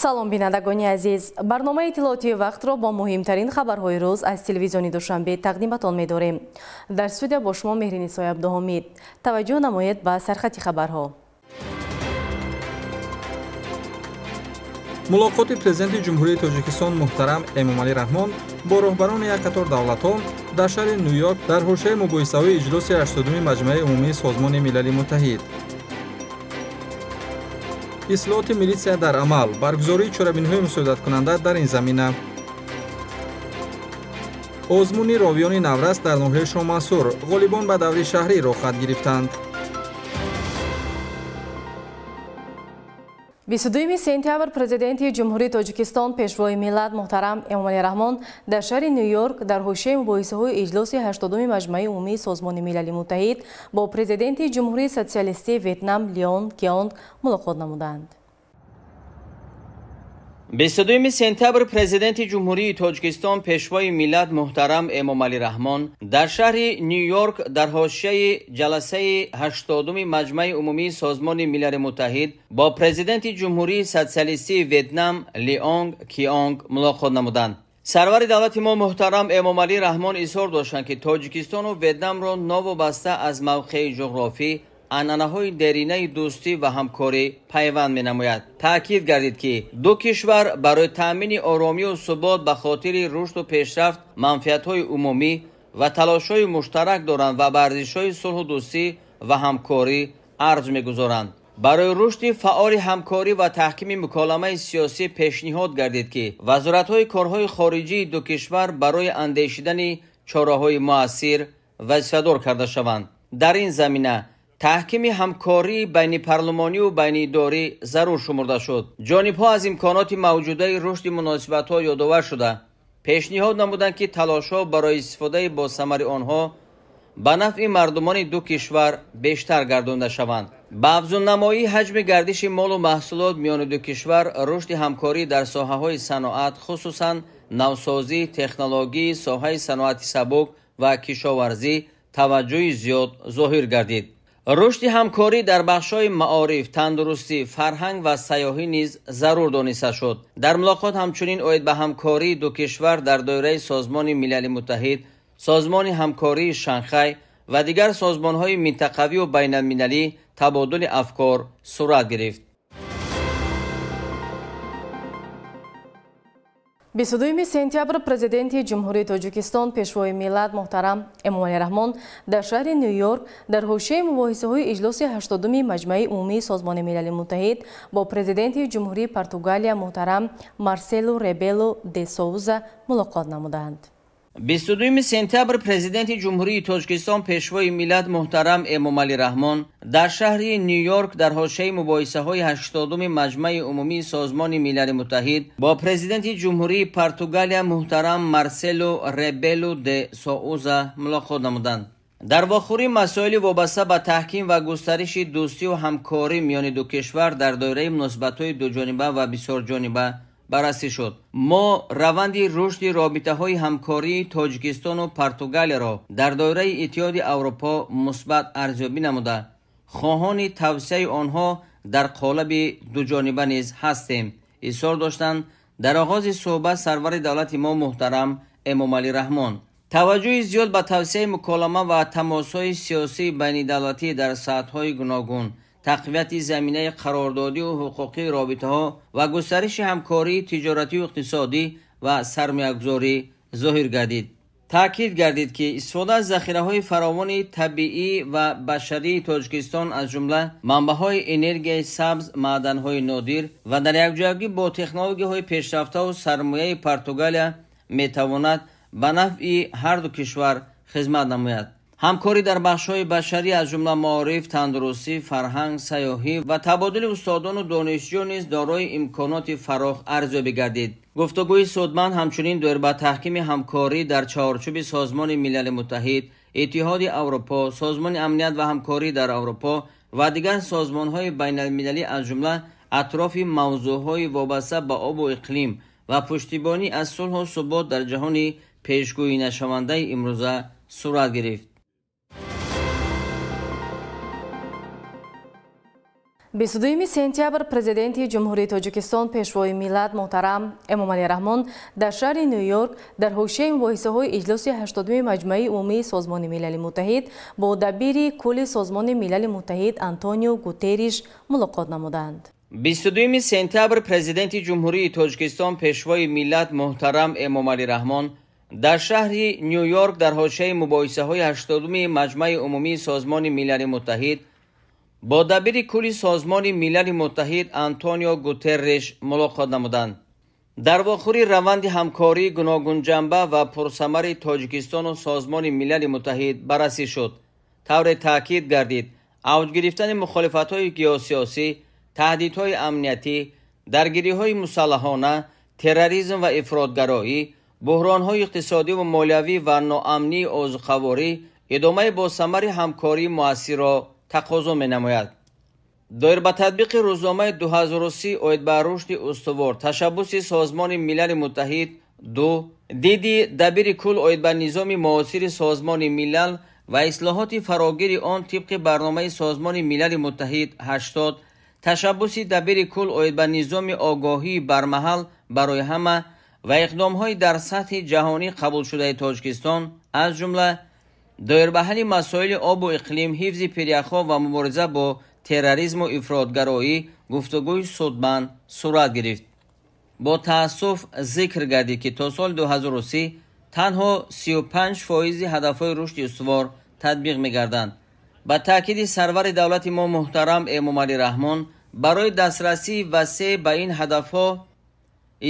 салом бинандагони азиз, барномаи иттилооти вақтро бо муҳимтарин хабарҳои рӯз аз телевизиони душанбе тақдиматон медорем. дар студия бо шумо меҳринисои абдуҳомид. таваҷҷӯҳ намоед ба сархати хабарҳо. мулоқоти президенти ҷумҳурии тоҷикистон муҳтарам эмомалӣ раҳмон бо роҳбарони як қатор давлатҳо дар шаҳри ню-йорк дар ҳошияи мубоҳисаҳои иҷлоси 80-уми маҷмӯъаи умумии созмони милали муттаҳид. ислоҳоти милитсия дар амал, баргузории чорабиниҳои мусоидаткунанда дар ин замина. озмуни ровиёни наврас дар ноҳияи шоҳмансур, ғолибон ба даври шаҳриро хат гирифтанд. 22 сентябр президенти ҷумҳурии тоҷикистон пешвои миллат муҳтарам эмомалӣ раҳмон дар шаҳри ню-йорк дар ҳошияи мубоҳисаҳои иҷлоси 80-уми маҷмӯъаи умумии созмони милали муттаҳид бо президенти ҷумҳурии социалистии ветнам Леон Кеонг мулоқот намуданд. 22 сентябр президенти ҷумҳурии тоҷикистон пешвои миллат муҳтарам эмомалӣ раҳмон дар шаҳри ню-йорк дар ҳошияи ҷаласаи 80-уми маҷмӯъаи умумии созмони милали муттаҳид бо президенти ҷумҳурии социалистии ветнам Леон Кеонг мулоқот намуданд. сарвари давлати мо муҳтарам эмомалӣ раҳмон изҳор доштанд ки тоҷикистону ветнамро новобаста аз мавқеи ҷуғрофӣ анъанаҳои деринаи дӯстӣ ва ҳамкорӣ пайванд менамояд. таъкид гардид ки ду кишвар барои таъмини оромию субот ба хотири рушду пешрафт манфиатҳои умумӣ ва талошҳои муштарак доранд ва ба арзишҳои сулҳу дӯстӣ ва ҳамкорӣ арҷ мегузоранд. барои рушди фаъоли ҳамкорӣ ва таҳкими муколамаи сиёсӣ пешниҳод гардид ки вазоратҳои корҳои хориҷии ду кишвар барои андешидани чораҳои муассир вазифадор карда шаванд. дар ин замина таҳкими ҳамкории байни парлумониву байниидорӣ зарур шумурда шуд. ҷонибҳо аз имконоти мавҷудаи рушди муносибатҳо ёдовар шуда пешниҳод намуданд ки талошҳо барои истифодаи босамари онҳо ба нафъи мардумони ду кишвар бештар гардонда шаванд. ба афзуnnамоии ҳаҷми гардиши молу маҳсулот миёни ду кишвар рушди ҳамкорӣ дар соҳаҳои саноат, хусусан навсозӣ, технологӣ, соҳаи саноати сабук ва кишоварзӣ таваҷҷӯҳи зиёд зоҳир гардид. рушди ҳамкорӣ дар бахшҳои маориф, тандурустӣ, фарҳанг ва сайёҳӣ низ зарур дониста шуд. дар мулоқот ҳамчунин оид ба ҳамкории ду кишвар дар доираи созмони милали муттаҳид, созмони ҳамкории шанхай ва дигар созмонҳои минтақавию байналмилалӣ табодули афкор сурат гирифт. 22 сентябр президенти ҷумҳурии тоҷикистон пешвои миллат муҳтарам эмомалӣ раҳмон дар шаҳри ню-йорк дар ҳошияи мубоҳисаҳои иҷлоси 80-уми маҷмӯъаи умумии созмони милали муттаҳид бо президенти ҷумҳурии Португалия муҳтарам Марселу Ребелу де Соуза мулоқот намуданд. 22 сентябр президенти ҷумҳурии тоҷикистон пешвои миллат муҳтарам эмомалӣ раҳмон дар шаҳри ню-йорк дар ҳошияи мубоҳисаҳои 80-уми маҷмӯъаи умумии созмони милали муттаҳид бо президенти ҷумҳурии Португалия муҳтарам Марселу Ребелу де Соуза мулоқот намуданд. дар вохӯрӣ масоили вобаста ба таҳким ва густариши дӯстиву ҳамкорӣ миёни ду кишвар дар доираи муносибатҳои дуҷониба ва бисёрҷониба баррасӣ шуд. мо раванди рушди робитаҳои ҳамкории тоҷикистону португалияро дар доираи иттиҳоди аврупо мусбат арзёбӣ намуда хоҳони тавсеяи онҳо дар қолаби дуҷониба низ ҳастем, изҳор доштанд дар оғози суҳбат сарвари давлати мо муҳтарам эмомалӣ раҳмон. таваҷҷӯҳи зиёд ба тавсеяи муколама ва тамосҳои сиёсии байнидавлатӣ дар сатҳҳои гуногун, тақвияти заминаи қарордодию ҳуқуқии робитаҳо ва густариши ҳамкории тиҷоратию иқтисодӣ ва сармоягузорӣ зоҳир гардид. таъкид гардид ки истифода аз захираҳои фаровони табиӣ ва башарии тоҷикистон аз ҷумла манбаъҳои энергияи сабз, маъданҳои нодир ва дар якҷоягӣ бо технологияҳои пешрафтаву сармояи Португалия метавонад ба нафъи ҳарду кишвар хизмат намояд. ҳамкорӣ дар бахшҳои башарӣ аз ҷумла маориф, тандурустӣ, фарҳанг, сайёҳӣ ва табодули устодону донишҷӯ низ дорои имконоти фароғ арзёбӣ гардид. гуфтугӯи судманд ҳамчунин доир ба таҳкими ҳамкорӣ дар чаҳорчӯби созмони милали муттаҳид, иттиҳоди аврупо, созмони амният ва ҳамкорӣ дар аврупо ва дигар созмонҳои байналмилалӣ аз ҷумла атрофи мавзӯъҳои вобаста ба обу иқлим ва пуштибонӣ аз сулҳу субот дар ҷаҳони пешгӯинашавандаи имрӯза сурат гирифт. 22 сентябр президенти ҷумҳурии тоҷикистон пешвои миллат муҳтарам Эмомалӣ Раҳмон дар шаҳри Нью-Йорк дар ҳошияи мубоҳисаҳои иҷлоси 80-уми маҷмӯи умумии Созмони Милали Муттаҳид бо дабири кулли Созмони Милали Муттаҳид Антонио Гутерриш мулоқот намуданд. 22 сентябр президенти ҷумҳурии тоҷикистон пешвои миллат муҳтарам Эмомалӣ Раҳмон дар шаҳри Нью-Йорк дар ҳошияи мубоҳисаҳои 80-уми маҷмӯи умумии Созмони Милали Муттаҳид бо дабири кулли Созмони Милали Муттаҳид Антонио Гутерриш мулоқот намуданд. дар вохӯри раванди ҳамкории гуногунҷанба ва пурсамари Тоҷикистону Созмони Милали Муттаҳид баррасӣ шуд. тавре таъкид гардид авҷ гирифтани мухолифатҳои геосиёсӣ, таҳдидҳои амниятӣ, даргириҳои мусаллаҳона, терроризм ва ифротгароӣ, буҳронҳои иқтисодиву молиявӣ ва ноамнии озуқаворӣ идомаи босамари ҳамкории муассирро тақозо менамояд. доир ба татбиқи рӯзномаи 2030 оид ба рушди устувор ташаббуси Созмони Милали Муттаҳид 2 диди дабири кул оид ба низоми муосири Созмони Милал ва ислоҳоти фарогири он тибқи барномаи Созмони Милали Муттаҳид 80 ташаббуси дабири кул оид ба низоми огоҳии бармаҳал барои ҳама ва иқдомҳои дар сатҳи ҷаҳонӣ қабулшудаи Тоҷикистон аз ҷумла доир ба ҳалли масоили обу иқлим, ҳифзи пиряхҳо ва мубориза бо терроризму ифротгароӣ гуфтугӯи судманд сурат гирифт. бо таассуф зикр гардид ки то соли 2030 танҳо 35% ҳадафҳои рушди устувор татбиқ мегарданд. ба таъкиди сарвари давлати мо муҳтарам Эмомалӣ Раҳмон барои дастрасии васеъ ба ин ҳадафҳо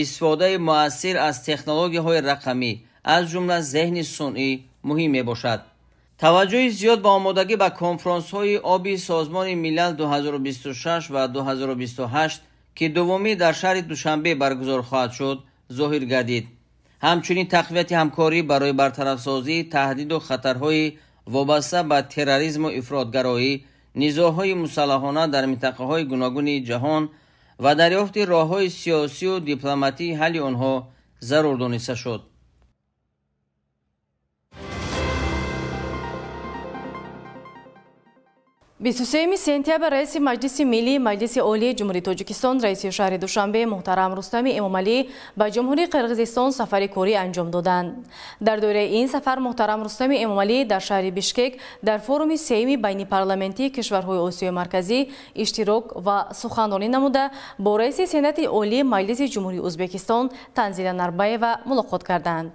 истифодаи муассир аз технологияҳои рақамӣ аз ҷумла зеҳни сунъӣ муҳим мебошад. таваҷҷӯҳи зиёд ба омодагӣ ба конфронсҳои оби Созмони Милал 2026 ва 2028 ки дуввумӣ дар шаҳри Душанбе баргузор хоҳад шуд зоҳир гардид. ҳамчунин тақвияти ҳамкорӣ барои бартарафсозии таҳдиду хатарҳои вобаста ба терроризму ифротгароӣ, низоъҳои мусаллаҳона дар минтақаҳои гуногуни ҷаҳон ва дарёфти роҳҳои сиёсию дипломатии ҳалли онҳо зарур дониста шуд. 23 сентябр раиси Маҷлиси Миллии Маҷлиси Олии Ҷумҳурии Тоҷикистон раиси шаҳри Душанбе муҳтарам Рустами Эмомалӣ ба Ҷумҳурии Қирғизистон сафари корӣ анҷом доданд. дар доираи ин сафар муҳтарам Рустами Эмомалӣ дар шаҳри Бишкек дар форуми сеюми байнипарламентии кишварҳои Осиёи Марказӣ иштирок ва суханронӣ намуда бо раиси Сенати Олии Маҷлиси Ҷумҳурии Ӯзбекистон Танзила Нарбаева мулоқот карданд.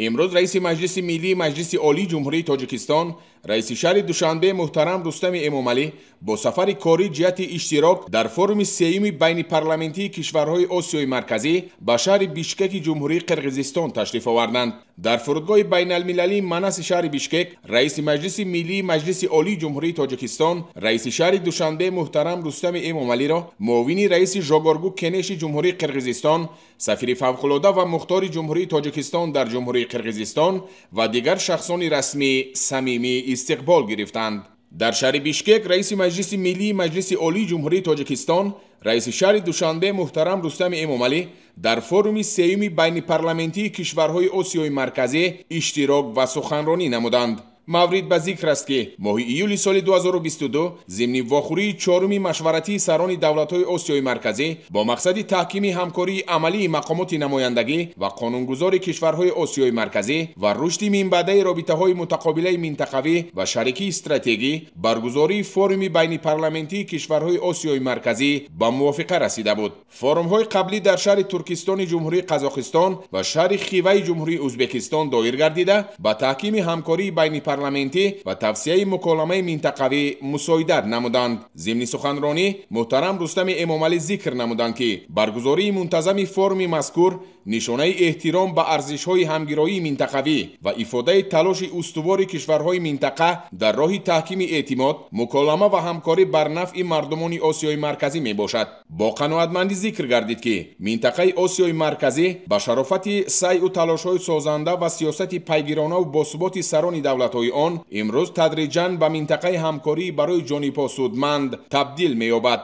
имрӯз раиси Маҷлиси Миллии Маҷлиси Олии Ҷумҳурии Тоҷикистон раиси шаҳри Душанбе муҳтарам Рустами Эмомалӣ бо сафари корӣ ҷиҳати иштирок дар форуми сеюми байнипарламентии кишварҳои Осиёи Марказӣ ба шаҳри Бишкеки Ҷумҳурии Қирғизистон ташриф оварданд. дар фурудгоҳи байналмилалии Манаси шаҳри Бишкек раиси Маҷлиси Миллии Маҷлиси Олии Ҷумҳурии Тоҷикистон раиси шаҳри Душанбе муҳтарам Рустами Эмомалиро муовини раиси Жогоргу Кенеши Ҷумҳурии Қирғизистон, сафири фавқулода ва мухтори Ҷумҳурии Тоҷикистон дар Ҷумҳурии Қирғизистон ва дигар шахсони расмӣ самимӣ истиқбол гирифтанд. дар шаҳри Бишкек раиси Маҷлиси Миллии Маҷлиси Олии Ҷумҳурии Тоҷикистон раиси шаҳри Душанбе муҳтарам Рустами Эмомалӣ дар форуми сеюми байнипарламентии кишварҳои Осиёи Марказӣ иштирок ва суханронӣ намуданд. маврид ба зикр аст ки моҳи июли соли 2022 зимни вохӯрии чоруми машваратии сарони давлатҳои Осиёи Марказӣ бо мақсади таҳкими ҳамкории амалии мақомоти намояндагӣ ва қонунгузори кишварҳои Осиёи Марказӣ ва рушди минбаъдаи робитаҳои мутақобилаи минтақавӣ ва шарикии стратегӣ баргузории форуми байнипарламентии кишварҳои Осиёи Марказӣ ба мувофиқа расида буд. форумҳои қаблӣ дар шаҳри Туркистони Ҷумҳурии Қазоқистон ва шаҳри Хиваи Ҷумҳурии Ӯзбекистон доир гардида ба таҳкими ҳамкории байнипарламентӣ ва тавсияи муколамаи минтақавӣ мусоидат намуданд. зимни суханронӣ муҳтарам Рустами Эмомалӣ зикр намуданд ки баргузории мунтазами форуми мазкур нишонаи эҳтиром ба арзишҳои ҳамгироии минтақавӣ ва ифодаи талоши устувори кишварҳои минтақа дар роҳи таҳкими эътимод, муколама ва ҳамкорӣ бар нафъи мардумони Осиёи Марказӣ мебошад. бо қаноатмандӣ зикр гардид ки минтақаи Осиёи Марказӣ ба шарофати сайъу талошҳои созанда ва сиёсати пайгиронаву босуботи сарони давлатҳои он имрӯз тадриҷан ба минтақаи ҳамкорӣ барои ҷонибҳо судманд табдил меёбад.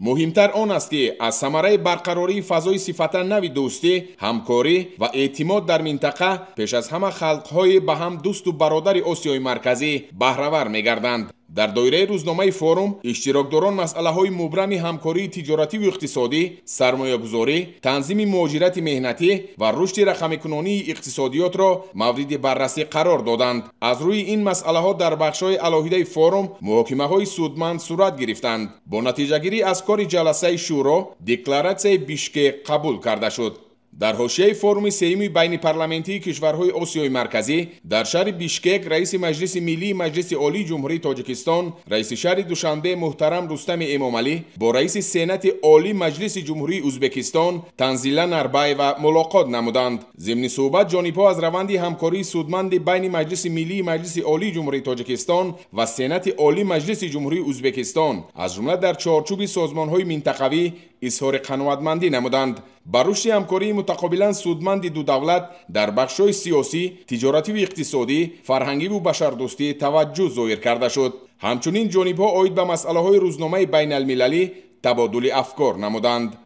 муҳимтар он аст ки аз самараи барқарории фазои сифатан нави дӯстӣ, ҳамкорӣ ва эътимод дар минтақа пеш аз ҳама халқҳои ба ҳам дӯсту бародари Осиёи Марказӣ баҳравар мегарданд. در دایره روزنامه فورум اشتراکداران مسئله‌های مبرم همکاری تجارتی و اقتصادی، سرمایه‌گذاری، تنظیم مهاجرت مهنتی و رشد رقم‌کنونی اقتصادیات را مورد بررسی قرار دادند. از روی این مسئله‌ها در بخش‌های علاهیده فورум محاکمه‌های سودمند صورت گرفتند. با نتیجه‌گیری از کار جلسه شورا دکلاراسیای بیشکک قبول کرده شد. در حاشیه فورум سیمی بین پارلمانتی کشورهای آسیای مرکزی در شهر بیشکک رئیس مجلس ملی مجلس عالی جمهوری تاجیکستان رئیس شهر دوشنبه محترم رستم امامعلی با رئیس سنات عالی مجلس جمهوری ازبکستان تنزیلا نربایوا ملاقات نمودند. ضمن صحبت جانبها از روند همکاری سودمند بین مجلس ملی مجلس عالی جمهوری تاجیکستان و سنات عالی مجلس جمهوری ازبکستان از جمله در چارچوب سازمان‌های منطقوی اظهار قناعتمندی نمودند. بر رشد همکاری متقابلا سودمند دو دولت در بخش‌های سیاسی، تجارتی و اقتصادی، فرهنگی و بشردوستی توجه ظاهر کرده شد. همچنین جانب‌ها عاید به مسئله‌های روزنامه بین المللی تبادل افکار نمودند.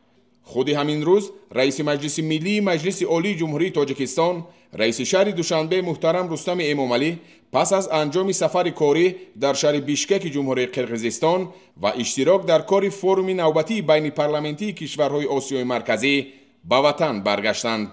خود همین روز رئیس مجلس ملی مجلس عالی جمهوری تاجیکستان رئیس شهر دوشنبه محترم رستم امامعلی پس از انجام سفر کاری در شهر بیشکک جمهوری قرقیزستان و اشتراک در کار فورум نوبتی بین پارلمانتی کشورهای آسیای مرکزی به وطن برگشتند.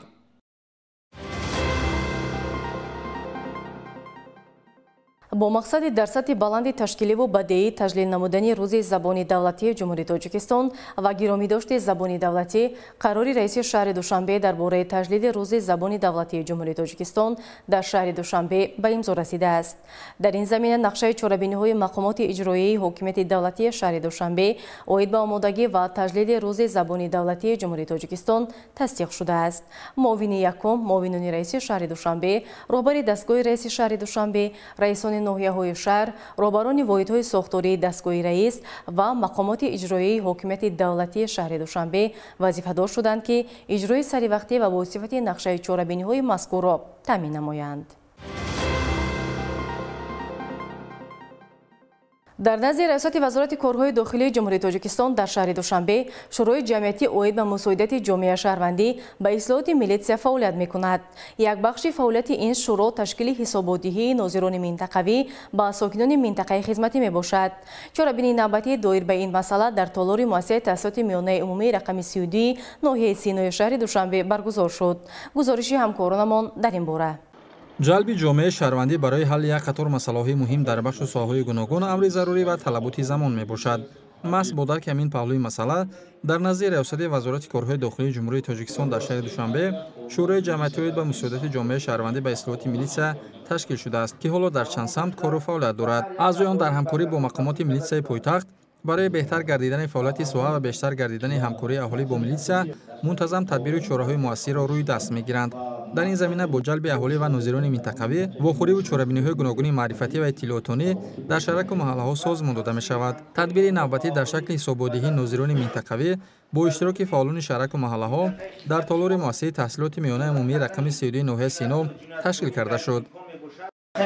با مقصد در سطح بلند تشکیلی و بدیهی تجلیل نمودن روز زبان دولتی جمهوری تاجیکستان و گرامی داشت زبان دولتی قرار رئیس شهر دوشنبه درباره تجلیل روز زبان دولتی جمهوری تاجیکستان در شهر دوشنبه به امضا رسیده است. در این زمینه نقشه چاره‌بینی‌های مقامات اجرایی حکومت دولتی شهر دوشنبه عاید به آمادگی و تجلیل روز زبان دولتی جمهوری تاجیکستان تصدیق شده است. معاون یکم، معاونان رئیس شهر دوشنبه، رهبر دستگاه رئیس شهر دوشنبه، رئیسان ناحیه‌های شهر، رهبران واحدهای ساختاری دستگاه رئیس و مقامات اجرایی حکومت دولتی شهر دوشنبه وظیفه‌دار شدند که اجرای سریع و با صفت نقشه چاره‌بینی‌های مذکور را تامین نمایند. در نزد ریاست وزارت کارهای داخلی جمهوری تاجیکستان در شهر دوشنبه شورای جمعیتی عاید به مساعدت جامعه شهروندی به اصلاحات میلیسیا فعالیت می‌کند. یک بخش فعالیت این شورا تشکیل حسابدهی ناظران منطقوی با ساکنان منطقه خدمتی میباشد. چاره‌بینی نوبتی دایر به این مسئله در تالار مؤسسه تأسیسات میانه عمومی رقم 32 ناحیه سینوی شهر دوشنبه برگزار شد. گزارش همکارانمان در این باره. جلب جامعه شهروندی برای حل یک قطار مسائل مهم در بخش و ساحه‌های گوناگون امر ضروری و طلبات زمان میباشد. محض با درک همین پهلوی مسئله در نزد ریاست وزارت کارهای داخلی جمهوری تاجیکستان در شهر دوشنبه شورای جمعیتی عاید به مساعدت جامعه شهروندی به اصلاحات میلیسیا تشکیل شده است که حالا در چند سمت کار و فعالیت دارد. اعضایان در همکاری با مقامات میلیسیای پایتخت برای بهتر گردیدن فعالیت ساحه و بیشتر گردیدن همکاری اهالی با میلیسیا منتظم تدبیر چاره‌های مؤثر را روی دست میگیرند. در این زمینه با جلب اهالی و ناظران منطقوی واخوری و چاره‌بینی‌های گوناگون معرفتی و اطلاعاتی در شهرک و محله‌ها سازمان داده می‌شود. تدبیر نوبتی در شکل حسابدهی ناظران منطقوی با اشتراک فعالان شهرک و محله‌ها در تالار مؤسسه تحصیلات میانه عمومی رقم 32 ناحیه سینو تشکیل کرده شد.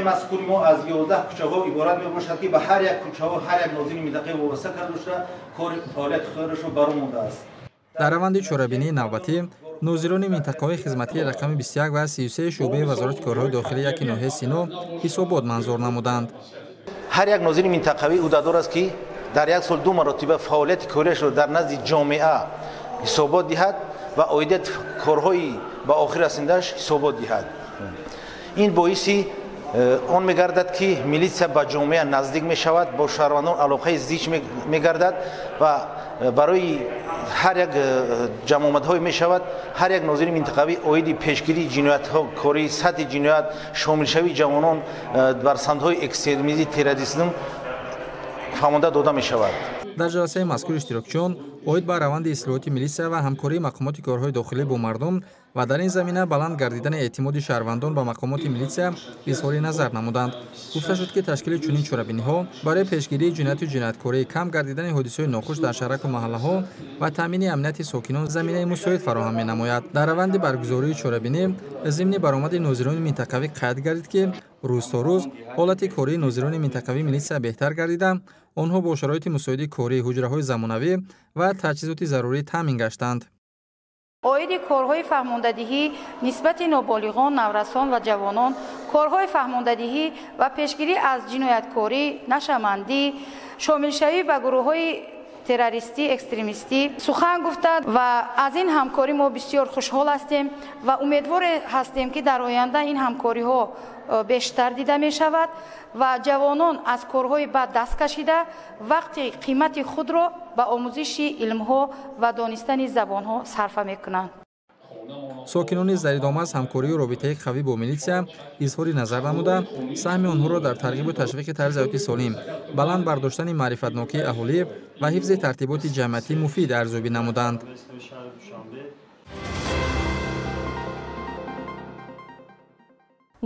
مذکور ما از 11 کوچه‌ها عبارت می‌باشد که به هر یک کوچه‌ها هر یک ناظر منطقه وابسته کرده شده کار فعالیت خودش را برآورده است. در روند چاره‌بینی نوبتی ناظران منطقه‌های خدمتی رقم 21 و 33 شعبه وزارت کارهای داخلی یک ناحیه سینو حسابات منظور نمودند. هر یک ناظر منطقوی عهده‌دار است که در یک سال 2 مرتبه فعالیت کاریش را در نزد جامعه حسابات دهد و عایدات کارهای به آخر رسانده‌اش حسابات دهد. این باعثی آن می‌گردد که میلیسیا به جامعه نزدیک می‌شود، با شهروندان علاقه زیچ می‌گردد و برای هر یک جمع‌آمدهای می‌شود هر یک ناظر منطقوی عاید پیشگیری جنایت‌ها کاری سطح جنایت شامل شوی جوانان بر سمت‌های اکستریمیسم تروریسم فهمانده داده می‌شود. در جلسه مذکور اشتراکچیان عاید به روند اصلاحات میلیسیا و همکاری مقامات کارهای داخلی با مردم و در این زمینه بلند گردیدن اعتماد شهروندان به مقامات میلیسیا اظهار نظر نمودند. گفته شد که تشکیل چنین چاره‌بینی‌ها برای پیشگیری جنایت و جنایتکاری، کم گردیدن حادثه‌های ناخوش در شهرک و محله‌ها و تامین امنیت ساکنان زمینه مساعد فراهم می‌نماید. در روند برگزاری چاره‌بینی ضمن برآمد ناظران منطقوی قید گردید که روز تا روز حالت کاری ناظران منطقوی میلیسیا بهتر گردیده، آنها با شرایط مساعد کاری، حجره‌های زمانوی و تجهیزات ضروری تامین گشتند. اوید کارهای فهماندهی نسبت نابالغان، نورسان و جوانان، کارهای فهماندهی و پیشگیری از جنایتکاری، نشمندی، شامل شوی به گروه‌های تروریستی، اکستریمیستی سخن گفتند و از این همکاری ما بسیار خوشحال هستیم و امیدوار هستیم که در آینده این همکاری ها بیشتر دیده می شود و جوانان از کارهای بد دست کشیده وقتی قیمت خود را به آموزش علم ها و دانستن زبان ها صرف می کنند. ساکنان زریدامه از همکاری و رابطه قوی با میلیسیا اظهار نظر نموده سهم آنها را در ترغیب و تشویق طرز حیات سالم، بلند برداشتن معرفتناکی اهالی و حفظ ترتیبات جمعیتی مفید ارزیابی نمودند.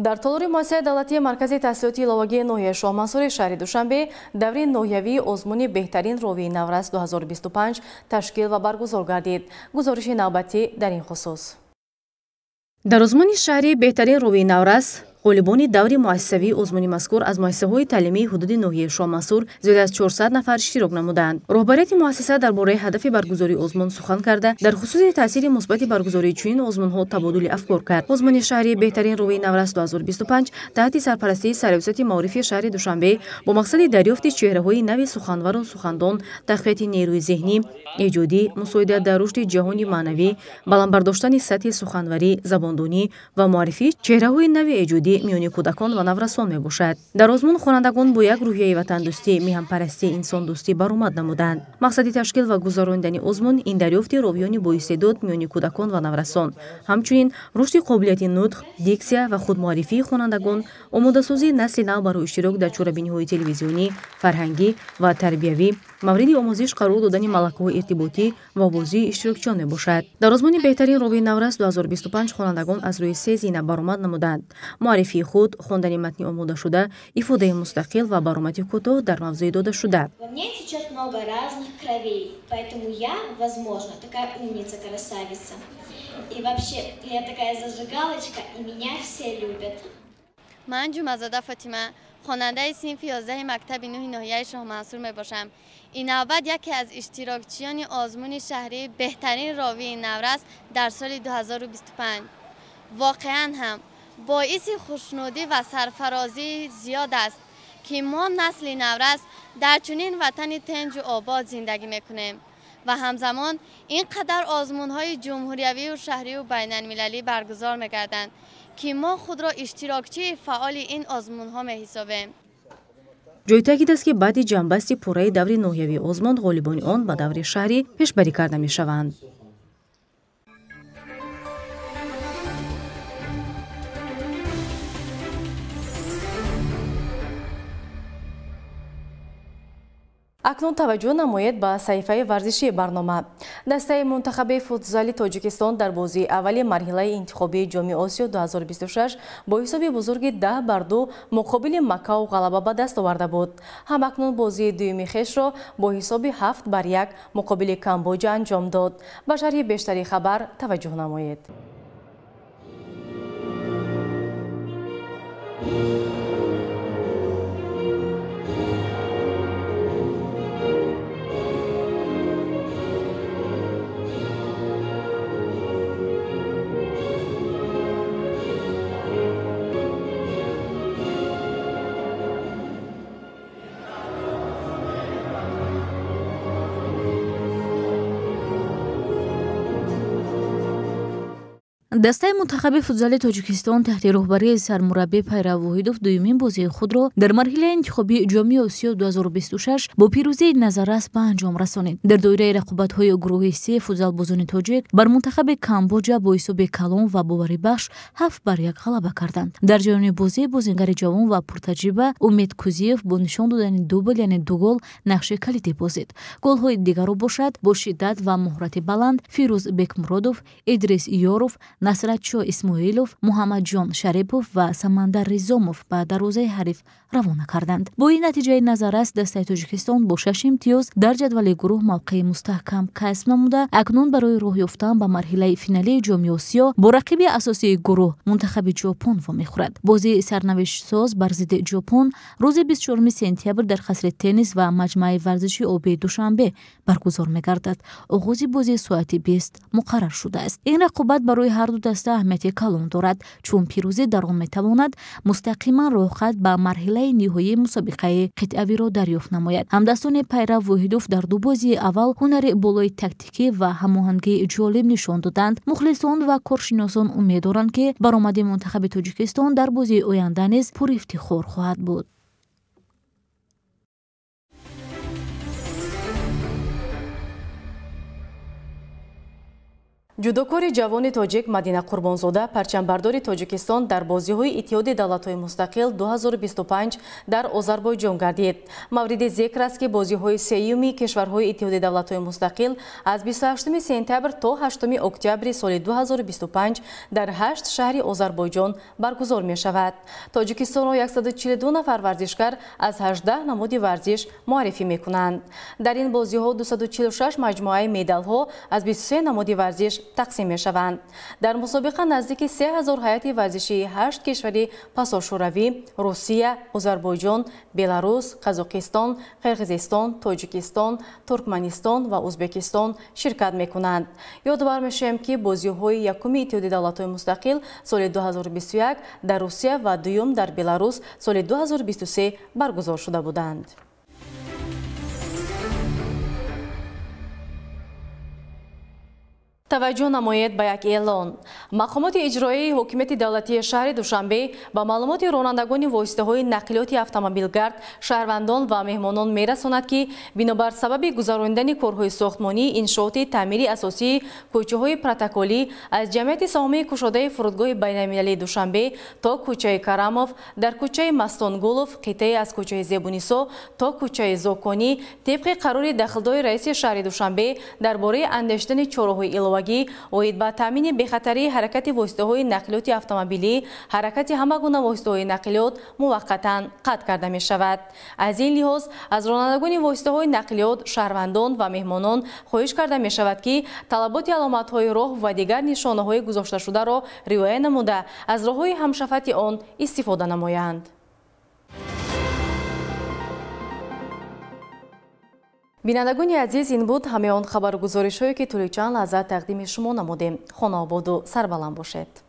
در طور مؤسسه دولتی مرکزی تحصیلاتی لاواگی ناحیه شاه منصور شهر دوشنبه دوره ناحیوی آزمون بهترین راوی نورس 2025 تشکیل و برگزار گردید. گزارش نوبتی در این خصوص. در آزمون شهری بهترین راوی نورس غالبان دوری مؤسسوی آزمون مذکور از مؤسسه‌های تعلیمی حدود ناحیه شاه منصور زیاد از 400 نفر اشتراک نمودند. رهبریت مؤسسه درباره هدف برگزاری آزمون سخن کرده در خصوص تاثیر مثبت برگزاری چنین آزمون‌ها تبادل افکار کرد. آزمون شهری بهترین راوی نورس 2025 تحت سرپرستی سرویسات معارفی شهر دوشنبه با مقصد دریافت چهره‌های نو سخنور و سخندان، تقویت نیروی ذهنی، ایجادی، مساعدت در رشد جهانی معنوی، بلند برداشتن سطح سخنوری، زباندانی و معرفی چهره‌های نو ایجادی میان کودکان و نورسان می باشد. در آزمون خوانندگان با یک روحیه وطن دوستی، میهم پرستی، انسان دوستی برآمد نمودند. مقصد تشکیل و گذراندن آزمون این دریافت راویان با استعداد میان کودکان و نورسان، همچنین رشد قابلیت نطق، دیکسیا و خودمعرفی خوانندگان، آماده‌سازی نسل نو برای اشتراک در چهاربینی‌های تلویزیونی، فرهنگی و تربیوی، مورد آموزش قرار دادن ملکه‌های ارتباطی و بازی اشتراکچیان می باشد. در آزمون بهترین راوی نورس 2025 خوانندگان از روی 3 زینه برآمد نمودند: معرفی خود، خواندن متن آماده شده، ifade مستقل و برآمد کوتاه در موضوع داده شده. Во мне течет много разных кровей, поэтому я, возможно, такая умница, красавица. И вообще, я такая зажигалочка, и меня все любят. من جمعزاده فاطمه خواننده صنف 11 مکتب 9 ناحیه شاه منصور می باشم. این نوبت یکی از اشتراکچیان آزمون شهری بهترین راوی نورس در سال 2025. واقعا هم باعث خوشنودی و سرفرازی زیاد است که ما نسل نورس در چنین وطن تنج و آباد زندگی میکنیم و همزمان اینقدر آزمون‌های جمهوریوی و شهری و بین‌المللی برگزار می‌گردند که ما خود را اشتراکچی فعال این آزمون‌ها می‌حسابیم. جای تاکید است که بعد جنبستی پوره دور ناحیوی آزمون غالبان آن به دور شهری پیشبری کرده می‌شوند. اکنون توجه نمایید به صحیفه ورزشی برنامه. دسته منتخب فوتزال تاجیکستان در بازی اول مرحله انتخابی جام آسیا 2026 با حساب بزرگ 10-2 مقابل مکاو غلبه به دست آورده بود. هم اکنون بازی دومی خویش را با حساب 7-1 مقابل کامبوجا انجام داد. به شرح بیشتری خبر توجه نمایید. دسته منتخب فوتزال تاجیکستان تحت رهبری سرمربی پیرو واحدوف دومین بازی خود را در مرحله انتخابی جام آسیا 2026 با پیروزی نظررس به انجام رسانید. در دایره رقابت‌های گروه C فوتزال بازان تاجیک بر منتخب کامبوجا با حساب کلان و باوری بخش 7-1 غلبه کردند. در جریان بازی بازیگر جوان و پرتجربه امید کوزیف با نشان دادن دوبل یعنی دو گل نقش کلیدی بازید. گل‌های دیگر را باشد با شدت و مهارت بلند فیروز بکمرودوف، ادریس یاروف، Насратшо Исмоилов, Муҳаммадҷон Шарипов ва Самандар Ризомов ба дарвозаи ҳариф равона карданд. Бо ин натиҷаи назаррас дастаи Тоҷикистон бо 6 имтиёз дар ҷадвали гурӯҳ мавқеи мустаҳкам касб намуда, акнун барои роҳ ёфтан ба марҳилаи финалии ҷоми Осиё бо рақиби асосии гурӯҳ мунтахаби Ҷопон вомехӯрад. Бозии сарнавиштсоз бар зидди Ҷопон рӯзи 24 сентябр дар қасри теннис ва маҷмӯаи варзиши обии Душанбе баргузор мегардад. оғози бозӣ соати 20 муқаррар шудааст. ин рақобат барои ҳарду даста аҳамияти калон дорад, чун пирӯзӣ дар он метавонад мустақиман роҳхат ба марҳилаи ниҳоии мусобиқаи қитъавиро дарёфт намояд. ҳамдастони Пайрав Воҳидов дар ду бозии аввал ҳунари болои тактикӣ ва ҳамоҳангии ҷолиб нишон доданд. мухлисон ва коршиносон умед доранд ки баромади мунтахаби Тоҷикистон дар бозии оянда низ пурифтихор хоҳад буд. ҷудокори ҷавони тоҷик Мадина Қурбонзода парчамбардори Тоҷикистон дар бозиҳои Иттиҳоди давлатҳои мустақил 2025 дар Озарбойҷон гардид. Мавриди зикр аст ки бозиҳои сеюми кишварҳои Иттиҳоди давлатҳои мустақил аз 28 сентябр то 8 октябри соли 2025 дар 8 шаҳри Озарбойҷон баргузор мешавад. Тоҷикистонро 142 нафар варзишкар аз 18 намуди варзиш муаррифӣ мекунанд. Дар ин бозиҳо 246 маҷмӯаи медалҳо аз 23 намуди варзиш тақсим мешаванд. Дар мусобиқа наздики 3000 ҳайати варзишии 8 кишвари пасошӯравӣ, Русия, Озарбойҷон, Беларус, Қазоқистон, Қирғизистон, Тоҷикистон, Туркманистон ва Узбекистон ширкат мекунанд. Ёдовар мешавем ки бозиҳои якуми Иттиҳоди давлатҳои мустақил соли 2021 дар Русия ва дуюм дар Беларус соли 2023 баргузор шуда буданд. таваҷҷӯҳ намоед ба як эълон. мақомоти иҷроии ҳокимияти давлатии шаҳри Душанбе ба маълумоти ронандагони воситаҳои нақлиёти автомобилгард, шаҳрвандон ва меҳмонон мерасонад ки бинобар сабаби гузарондани корҳои сохтмонӣ, иншооти таъмири асосии кӯчаҳои протоколӣ аз ҷамъияти саҳомии кушодаи фурудгоҳи байналмилалии Душанбе то кӯчаи Карамов, дар кӯчаи Мастонгулов, қитъае аз кӯчаи Зебунисо то кӯчаи Зоконӣ, тибқи қарори дахлдори раиси шаҳри Душанбе дар бораи андештани чораҳои илова оид ба таъмини бехатарии ҳаракати воситаҳои нақлиёти автомобилӣ, ҳаракати ҳама гуна воситаҳои нақлиёт муваққатан қатъ карда мешавад. аз ин лиҳоз аз ронандагони воситаҳои нақлиёт, шаҳрвандон ва меҳмонон хоҳиш карда мешавад ки талаботи аломатҳои роҳ ва дигар нишонаҳои гузошташударо риоя намуда аз роҳҳои ҳамшафати он истифода намоянд. бинандагони азиз, ин буд ҳамаи он хабаргузоришҳое ки тӯли чанд лаҳза тақдими шумо намудем. хона ободу сарбаланд бошед.